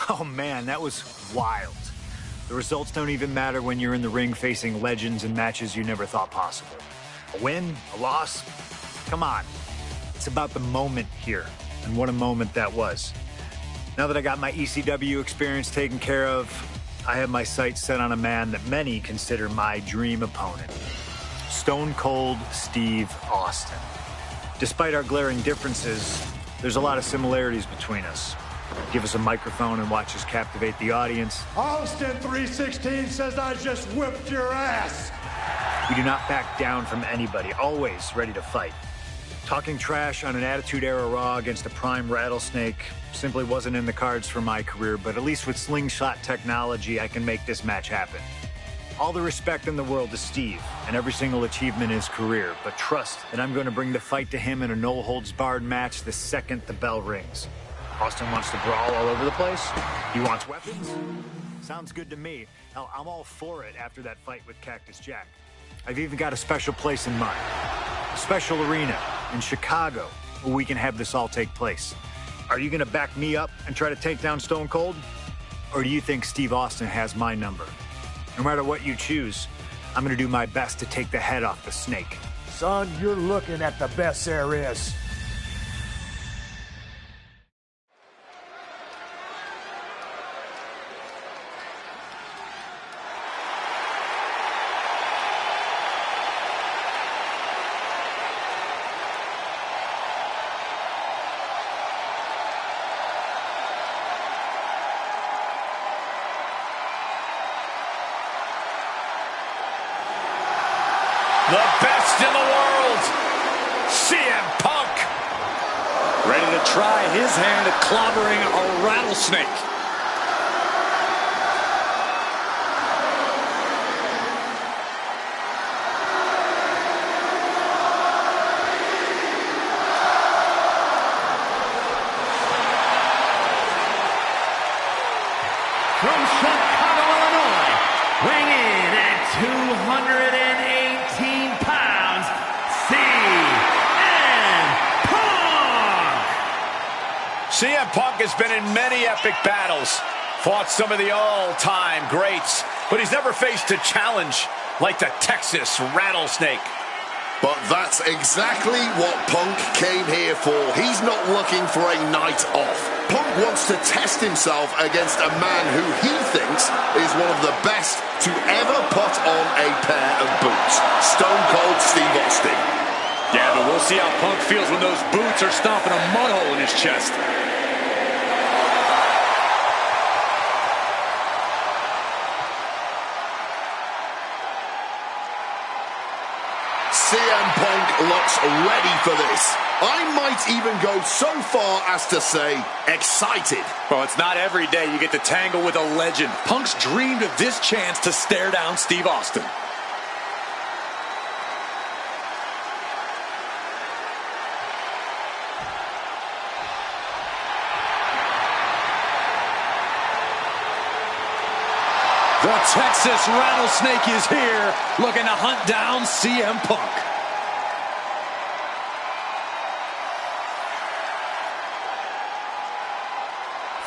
Oh man, that was wild. The results don't even matter when you're in the ring facing legends in matches you never thought possible. A win, a loss, come on. It's about the moment here, and what a moment that was. Now that I got my ECW experience taken care of, I have my sights set on a man that many consider my dream opponent. Stone Cold Steve Austin. Despite our glaring differences, there's a lot of similarities between us. Give us a microphone and watch us captivate the audience. Austin 316 says I just whipped your ass. We do not back down from anybody, always ready to fight. Talking trash on an Attitude Era Raw against a prime Rattlesnake simply wasn't in the cards for my career, but at least with slingshot technology, I can make this match happen. All the respect in the world to Steve and every single achievement in his career, but trust that I'm going to bring the fight to him in a no-holds-barred match the second the bell rings. Austin wants to brawl all over the place. He wants weapons. Sounds good to me. Hell, I'm all for it after that fight with Cactus Jack. I've even got a special place in mind. A special arena in Chicago where we can have this all take place. Are you going to back me up and try to take down Stone Cold? Or do you think Steve Austin has my number? No matter what you choose, I'm going to do my best to take the head off the snake. Son, you're looking at the best there is. The best in the world, CM Punk. Ready to try his hand at clobbering a rattlesnake. From Chicago, Illinois, weighing in at 218 pounds, CM Punk! CM Punk has been in many epic battles, fought some of the all-time greats, but he's never faced a challenge like the Texas Rattlesnake. But that's exactly what Punk came here for. He's not looking for a night off. Punk wants to test himself against a man who he thinks is one of the best to ever put on a pair of boots. Stone Cold Steve Austin. Yeah, but we'll see how Punk feels when those boots are stomping a mud hole in his chest. CM Punk looks ready for this. I might even go so far as to say excited. Well, it's not every day you get to tangle with a legend. Punk's dreamed of this chance to stare down Steve Austin. The Texas Rattlesnake is here, looking to hunt down CM Punk.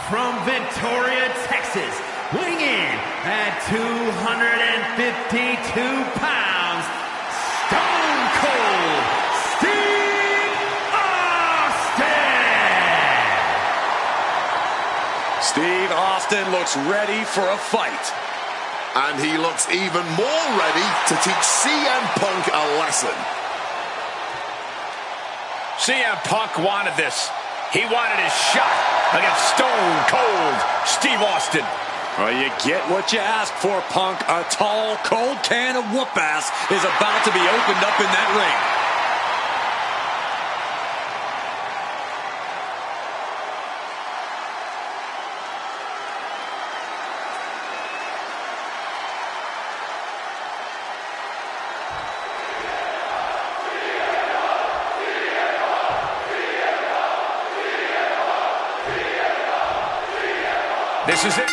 From Victoria, Texas, weighing in at 252 pounds, Stone Cold Steve Austin! Steve Austin looks ready for a fight. And he looks even more ready to teach CM Punk a lesson. CM Punk wanted this. He wanted his shot against Stone Cold Steve Austin. Well, you get what you ask for, Punk. A tall, cold can of whoop-ass is about to be opened up in that ring. This is it.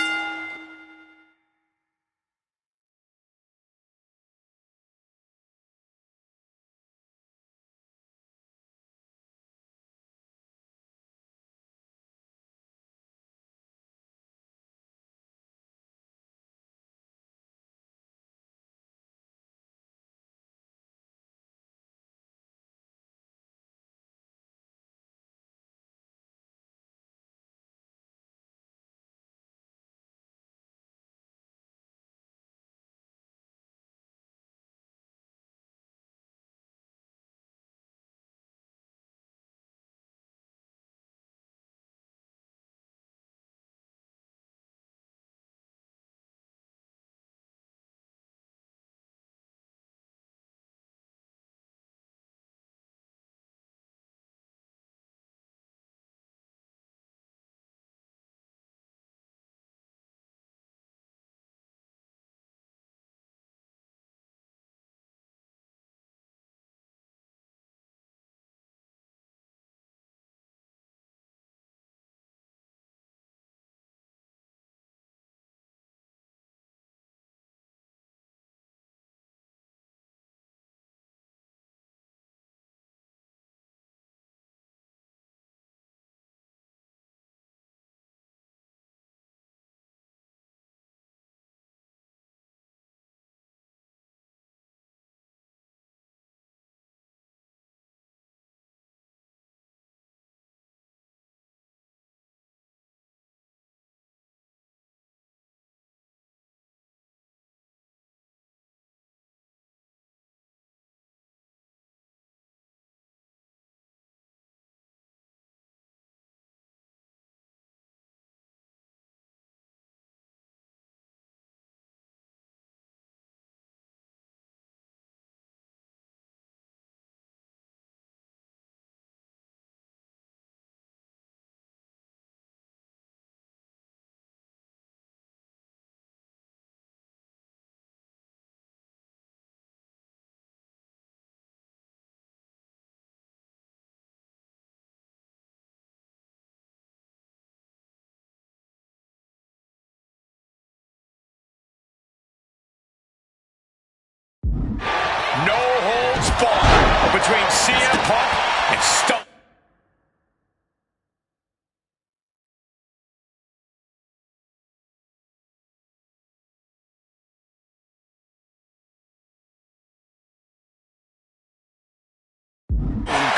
between CM Punk and Stone.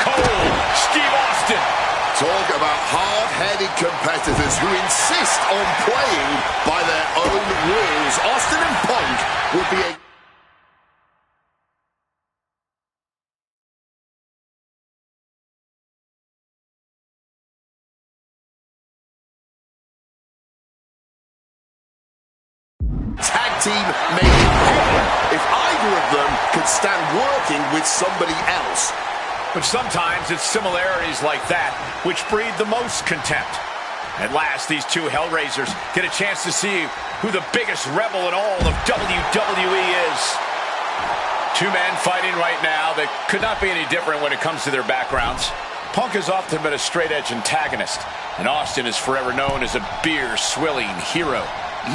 Cold, Steve Austin. Talk about hard-headed competitors who insist on playing by their own rules. Austin and Punk would be a... tag team made in heaven if either of them could stand working with somebody else. But sometimes it's similarities like that which breed the most contempt. At last, these two Hellraisers get a chance to see who the biggest rebel in all of WWE is. Two men fighting right now that could not be any different when it comes to their backgrounds. Punk has often been a straight-edge antagonist, and Austin is forever known as a beer-swilling hero.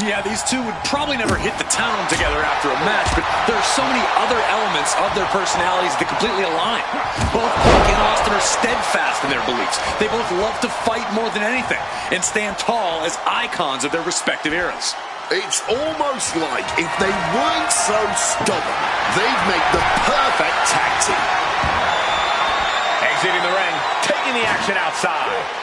Yeah, these two would probably never hit the town together after a match, but there are so many other elements of their personalities that completely align. Both Punk and Austin are steadfast in their beliefs. They both love to fight more than anything and stand tall as icons of their respective eras. It's almost like if they weren't so stubborn, they'd make the perfect tag team. Exiting the ring, taking the action outside.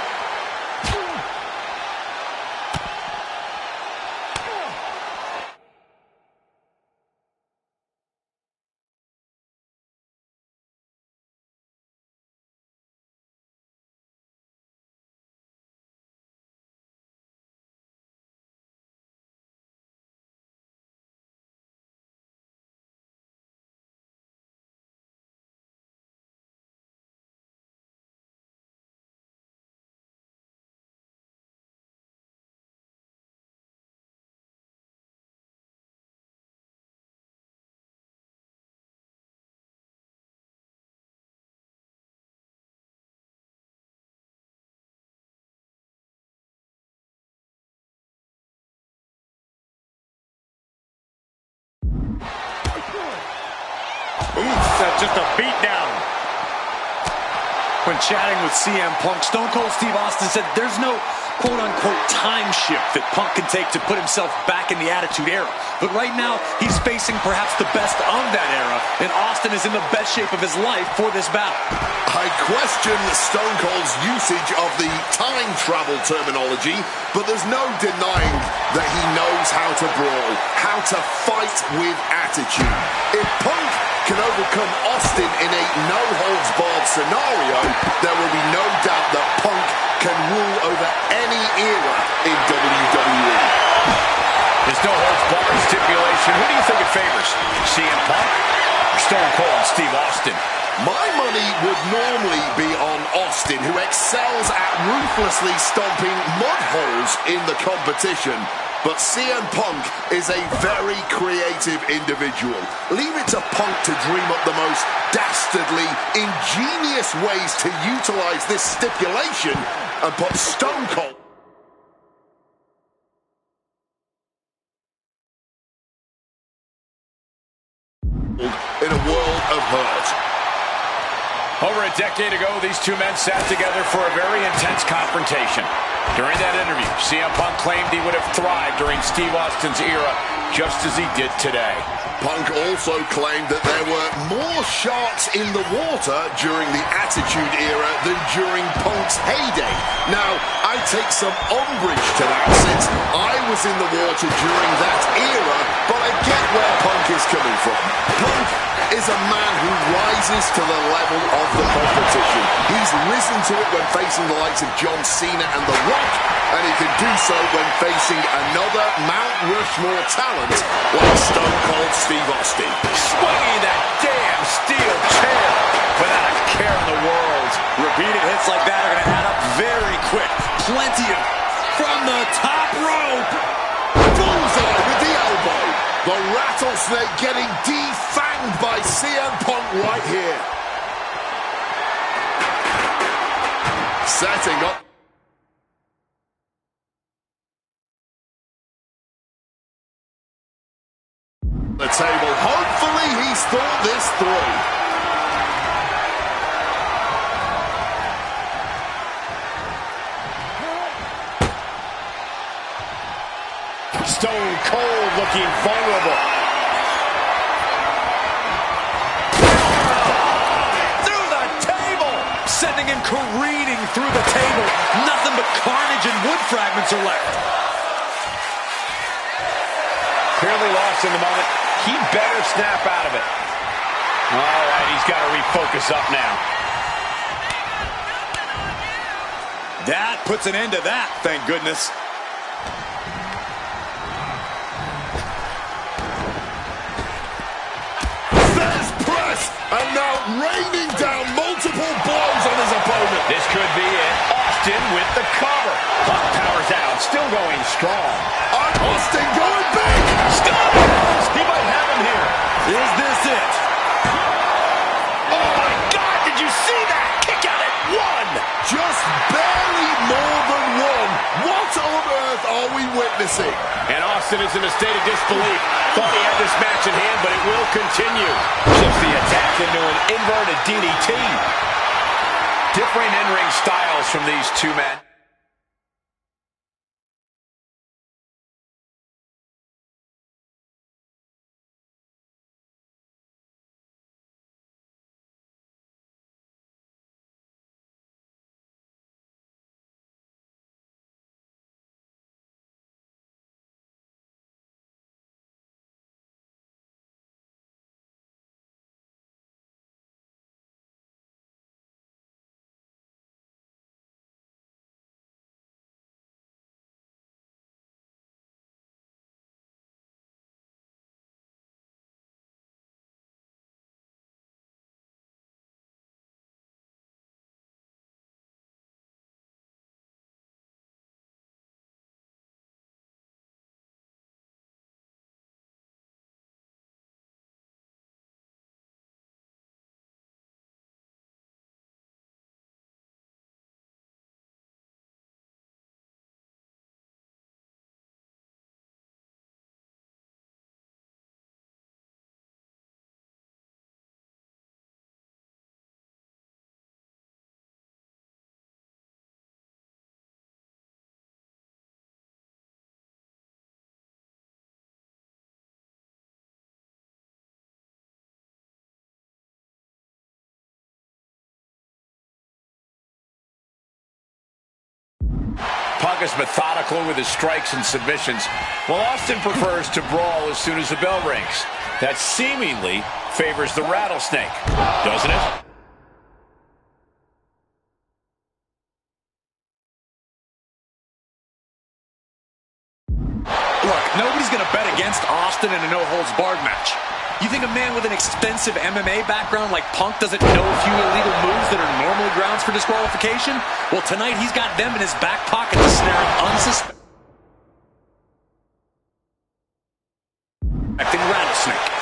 Just a beat down. When chatting with CM Punk, Stone Cold Steve Austin said there's no quote-unquote time shift that Punk can take to put himself back in the Attitude Era. But right now, he's facing perhaps the best of that era, and Austin is in the best shape of his life for this battle. I question Stone Cold's usage of the time travel terminology, but there's no denying that he knows how to brawl, how to fight with attitude. If Punk can overcome Austin in a no-holds-barred scenario, there will be no doubt that Punk can rule over any era in WWE. There's no holds-barred stipulation. Who do you think it favors? CM Punk or Stone Cold Steve Austin? My money would normally be on Austin, who excels at ruthlessly stomping mud holes in the competition. But CM Punk is a very creative individual. Leave it to Punk to dream up the most dastardly, ingenious ways to utilize this stipulation and put Stone Cold in a world of hurt. Over a decade ago, these two men sat together for a very intense confrontation. During that interview, CM Punk claimed he would have thrived during Steve Austin's era, just as he did today. Punk also claimed that there were more sharks in the water during the Attitude Era than during Punk's heyday. Now, I take some umbrage to that since I was in the water during that era, but I get where Punk is coming from. Punk is a man who rises to the level of the competition. He's risen to it when facing the likes of John Cena and The Rock, and he can do so when facing another Mount Rushmore talent like Stone Cold Steve Austin. Swinging that damn steel chair without a care in the world. Repeated hits like that are going to add up very quick. Plenty of from the top rope. Bullseye with the elbow. The Rattlesnake getting defanged by CM Punk right here. Setting up. The table. Hopefully he's thought this through. Stone Cold looking vulnerable. Through the table! Sending him careening through the table. Nothing but carnage and wood fragments are left. Clearly lost in the moment. He better snap out of it. All right, he's got to refocus up now. That puts an end to that, thank goodness. There's press, and now raining down multiple blows on his opponent. This could be it. Austin with the cover. Punk powers out, still going strong. And Austin going big. Stop! He might have him here. Is this it? Oh my God, did you see that? Kick out at one. Just barely more than one. What on earth are we witnessing? And Austin is in a state of disbelief. Thought he had this match in hand, but it will continue. Shifts the attack into an inverted DDT. Differing in-ring styles from these two men. Punk is methodical with his strikes and submissions, while Austin prefers to brawl as soon as the bell rings. That seemingly favors the Rattlesnake, doesn't it? Look, nobody's going to bet against Austin in a no-holds-barred match. You think a man with an expensive MMA background like Punk doesn't know a few illegal moves that are normally grounds for disqualification? Well, tonight he's got them in his back pocket to snare an unsuspecting rattlesnake.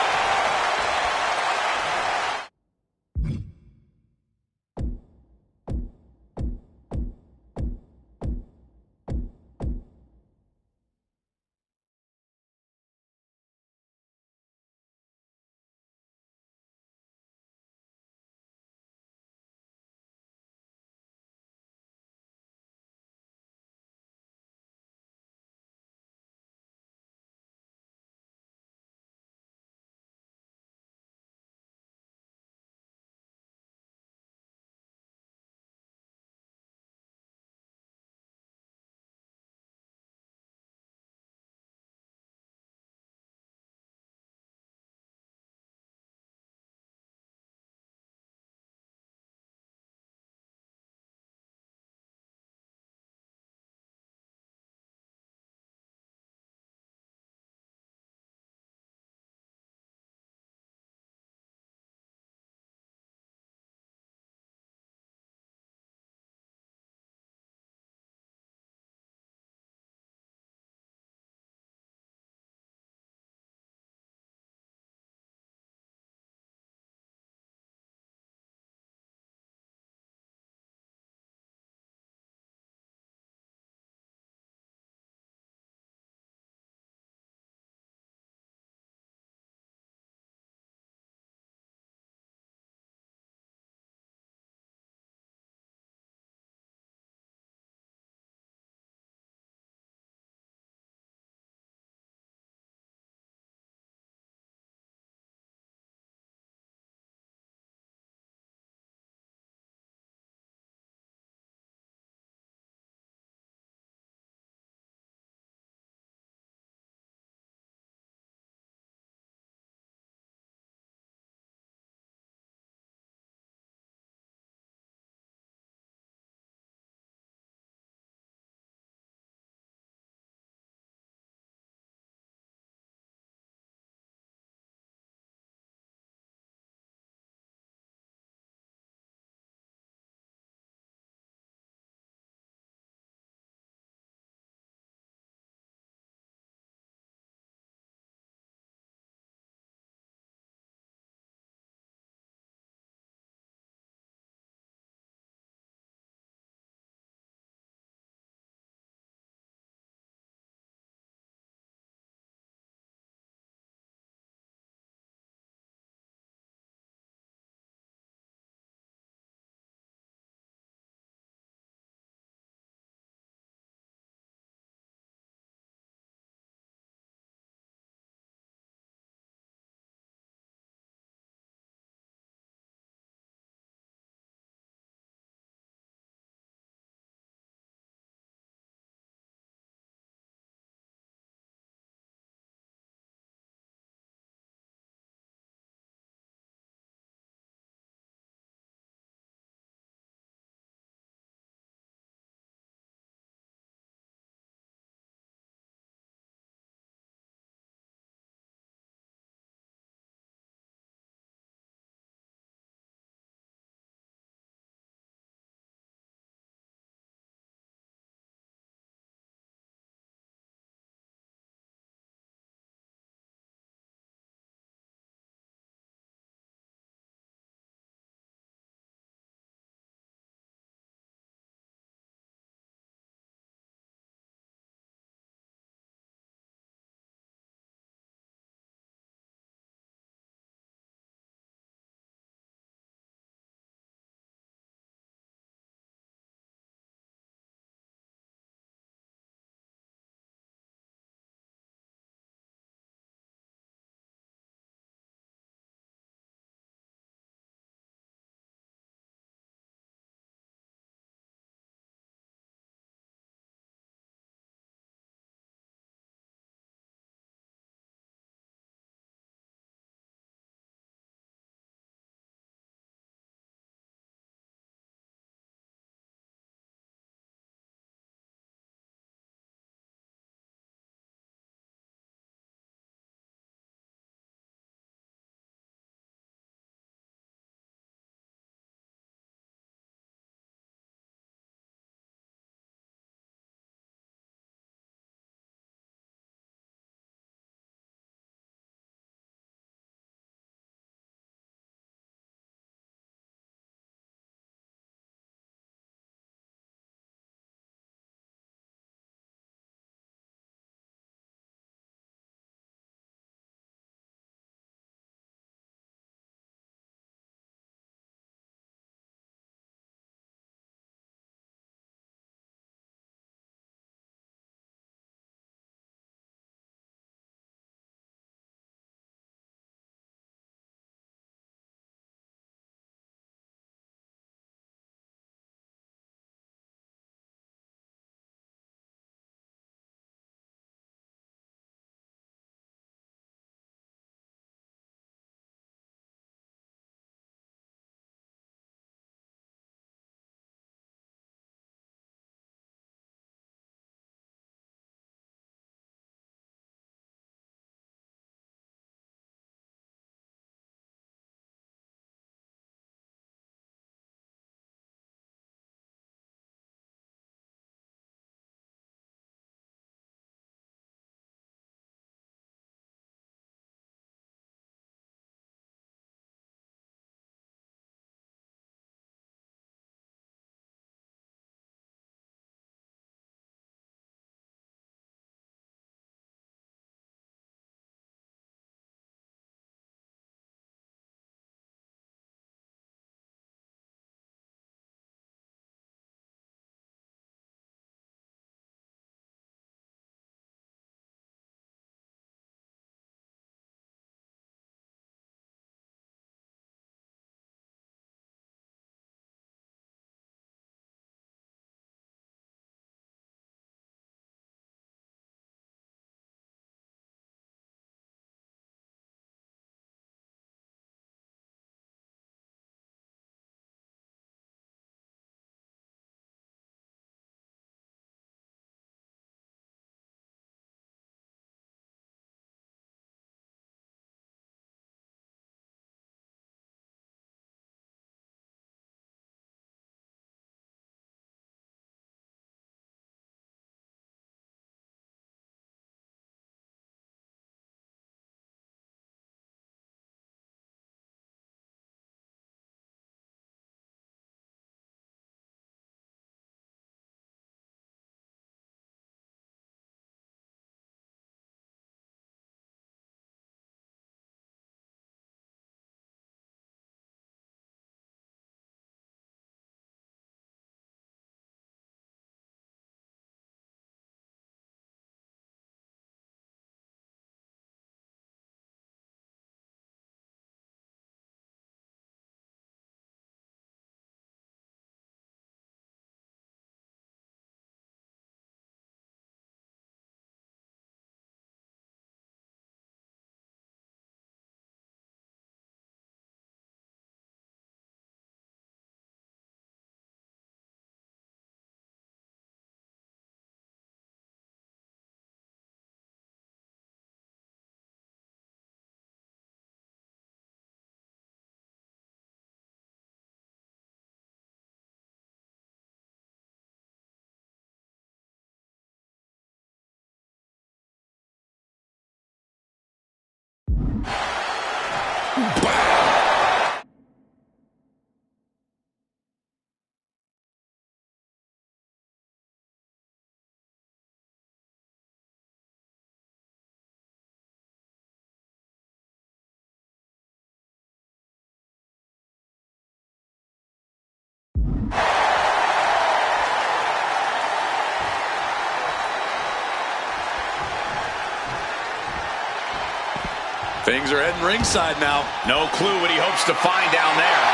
Things are heading ringside now. No clue what he hopes to find down there.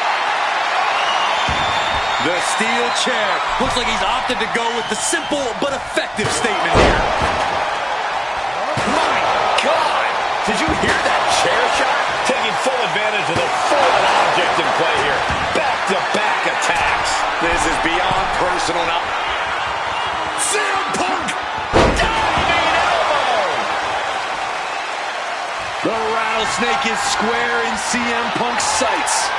The steel chair. Looks like he's opted to go with the simple but effective statement here. My God! Did you hear that chair shot? Taking full advantage of the fallen object in play here. Back-to-back attacks. This is beyond personal now. CM Punk! Diving elbow! The rattlesnake is square in CM Punk's sights.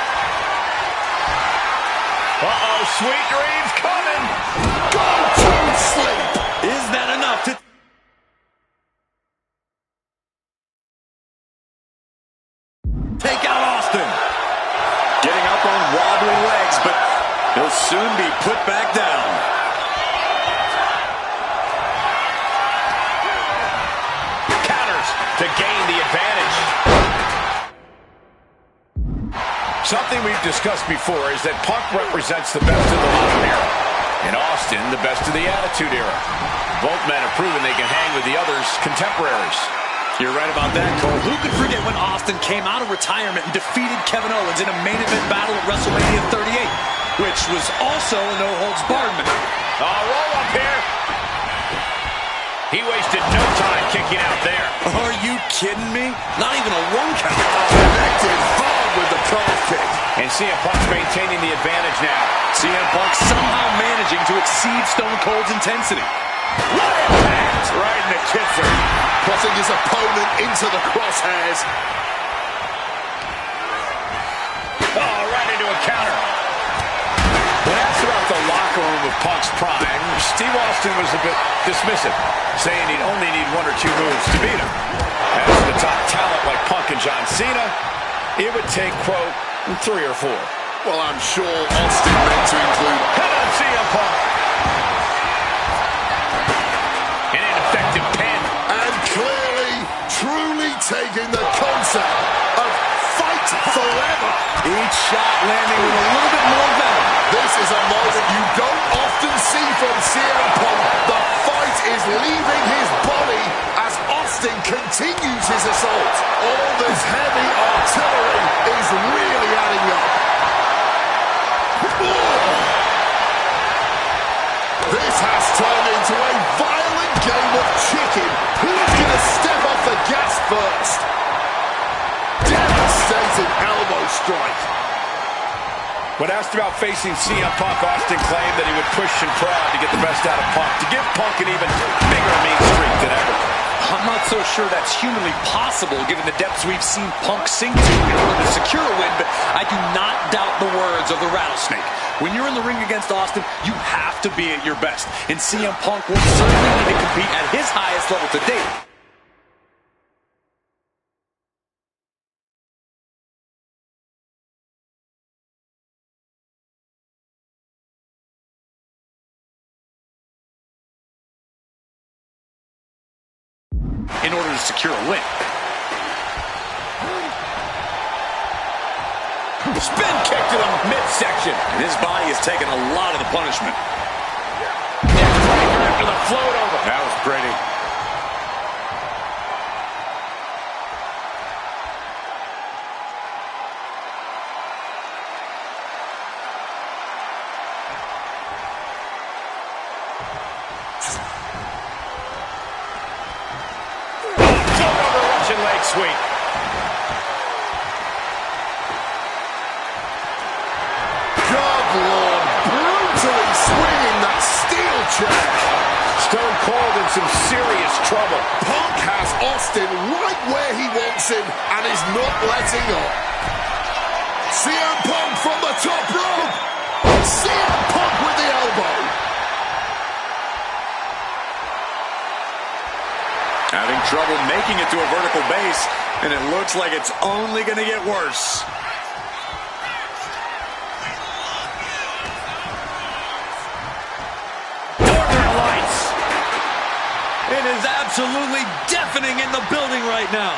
Uh-oh, sweet dreams coming! Go to sleep! Is that enough to take out Austin? Getting up on wobbly legs, but he'll soon be put back down. Counters to gain the advantage. Something we've discussed before is that Punk represents the best of the modern era, and Austin the best of the Attitude Era. Both men have proven they can hang with the other's contemporaries. You're right about that, Cole. Who could forget when Austin came out of retirement and defeated Kevin Owens in a main event battle at WrestleMania 38, which was also a no-holds-barred match. Roll up here. He wasted no time kicking out there. Are you kidding me? Not even a one count. Connected hard with the calf kick. And CM Punk's maintaining the advantage now. CM Punk somehow managing to exceed Stone Cold's intensity. What impact! Right in the kisser. Putting his opponent into the crosshairs. Oh, right into a counter. When asked about the locker room of Punk's prime, Steve Austin was a bit dismissive, saying he'd only need one or two moves to beat him. As for the top talent like Punk and John Cena, it would take, quote, 3 or 4. Well, I'm sure Austin meant to include... Head on CM Punk. An ineffective pin. And clearly, truly taking the concept of fight forever. Each shot landing with a little bit more venom. This is a moment you don't often see from CM Punk. The fight is leaving his body as Austin continues his assault. All this heavy artillery is really adding up. This has turned into a violent game of chicken. Who's going to step off the gas first? Devastating elbow strike. When asked about facing CM Punk, Austin claimed that he would push and prod to get the best out of Punk, to give Punk an even bigger mean streak than ever. I'm not so sure that's humanly possible given the depths we've seen Punk sink to in order to secure a win, but I do not doubt the words of the Rattlesnake. When you're in the ring against Austin, you have to be at your best, and CM Punk will certainly need to compete at his highest level to date. In order to secure a win. Spin kick to the midsection. And his body has taken a lot of the punishment. After the float over. That was pretty. Leg sweep. God Lord, brutally swinging that steel chair. Stone Cold in some serious trouble. Punk has Austin right where he wants him and is not letting up. CM Punk from the top rope. CM Punk with the elbow. Having trouble making it to a vertical base, and it looks like it's only going to get worse. Northern Lights. It is absolutely deafening in the building right now.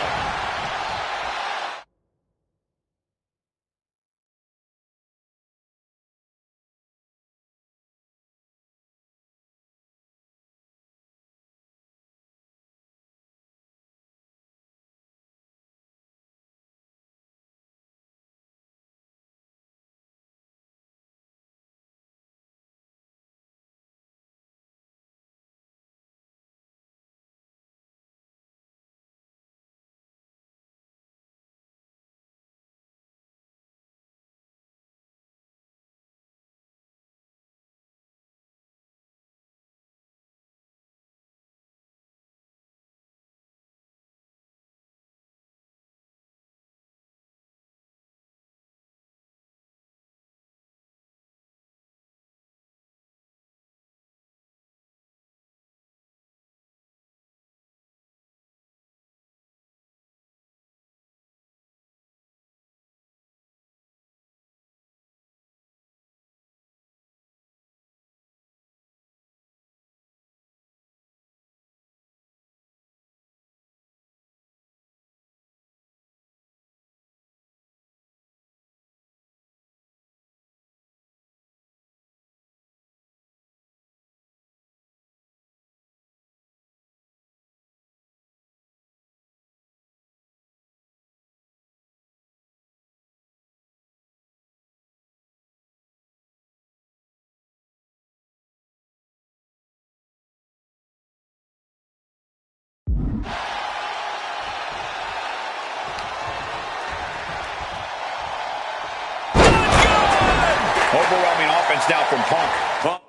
offense now from Punk. Punk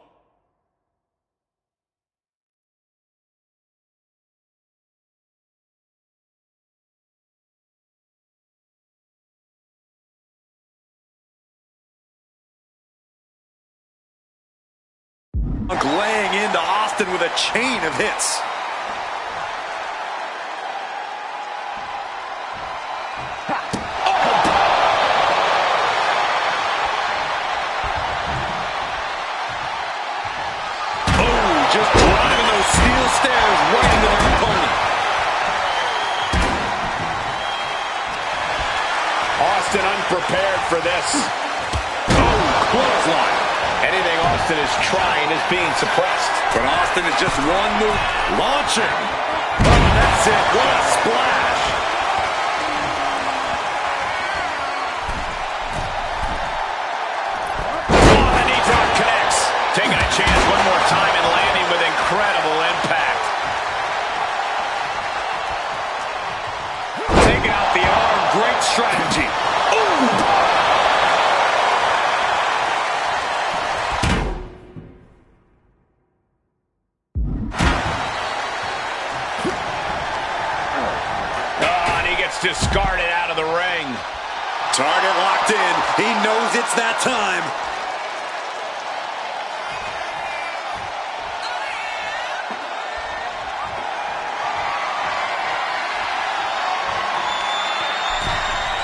laying into Austin with a chain of hits. Just driving those steel stairs right into their opponent. Austin unprepared for this. Oh, clothesline. Anything Austin is trying is being suppressed. But Austin is just one move. Launching. Oh, that's it. What a splash. Oh, the knee drop connects. Taking a chance one more time and landing with incredible impact. Taking out the arm. Great strategy. Ooh. Discarded out of the ring. Target locked in. He knows it's that time.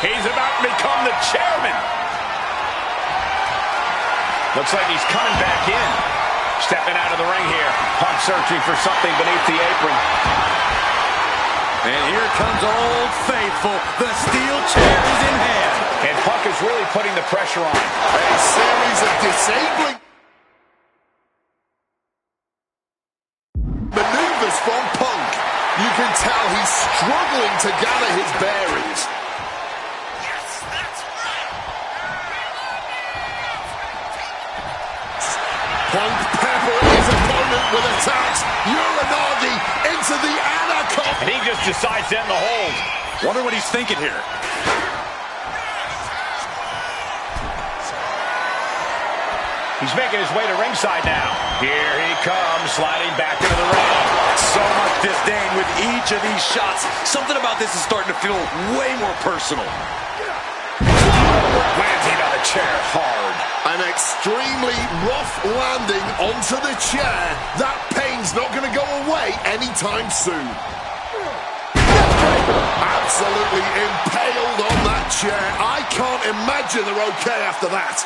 He's about to become the chairman. Looks like he's coming back in. Stepping out of the ring here. Punk searching for something beneath the apron. And here comes Old Faithful. The steel chair is in hand. And Punk is really putting the pressure on. A series of disabling maneuvers from Punk. You can tell he's struggling to gather his bearings. Yes, that's right. Punk peppering his opponent with attacks. Uranagi into the anaconda. And he just decides to end the hold. Wonder what he's thinking here. He's making his way to ringside now. Here he comes, sliding back into the ring. So much disdain with each of these shots. Something about this is starting to feel way more personal. Landing on the chair hard. An extremely rough landing onto the chair. That pain's not going to go away anytime soon. Absolutely impaled on that chair. I can't imagine they're okay after that.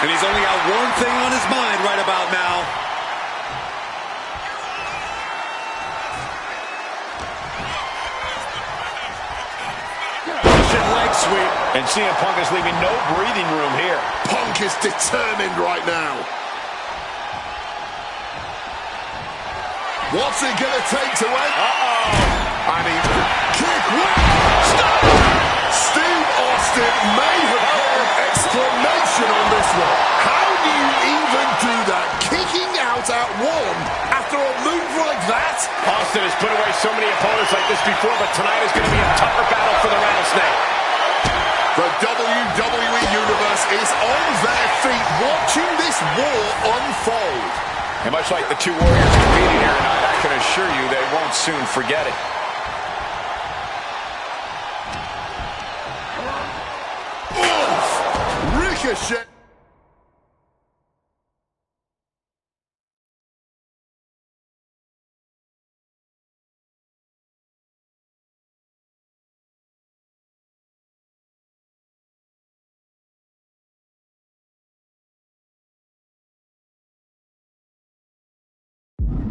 And he's only got one thing on his mind right about now. Russian leg sweep. And CM Punk is leaving no breathing room here. Punk is determined right now. What's it going to take to win? And he kick. Stop! Steve Austin may have heard an exclamation on this one. How do you even do that? Kicking out at one after a move like that? Austin has put away so many opponents like this before, but tonight is going to be a tougher battle for the Rattlesnake. The WWE Universe is on their feet watching this war unfold. And much like the two Warriors competing here tonight, I can assure you they won't soon forget it. Ricochet.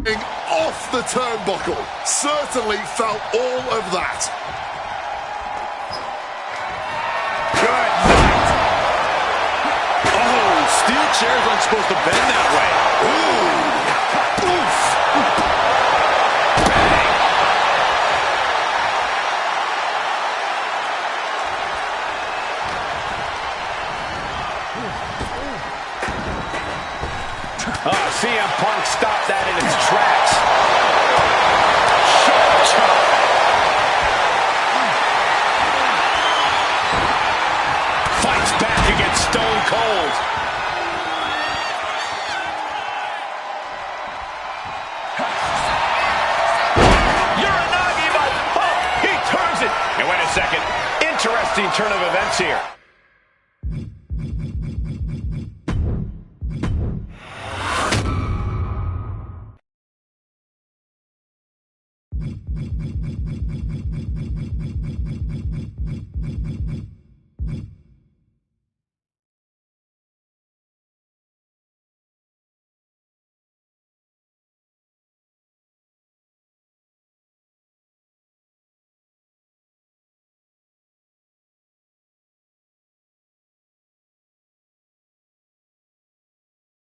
Off the turnbuckle. Certainly felt all of that. Good night. Oh, steel chairs aren't supposed to bend that way. Ooh. Oof. Oh, CM Punk stopped that in its tracks. Sharp chop. Fights back against Stone Cold. Uranagi by Punk. He turns it. And wait a second. Interesting turn of events here.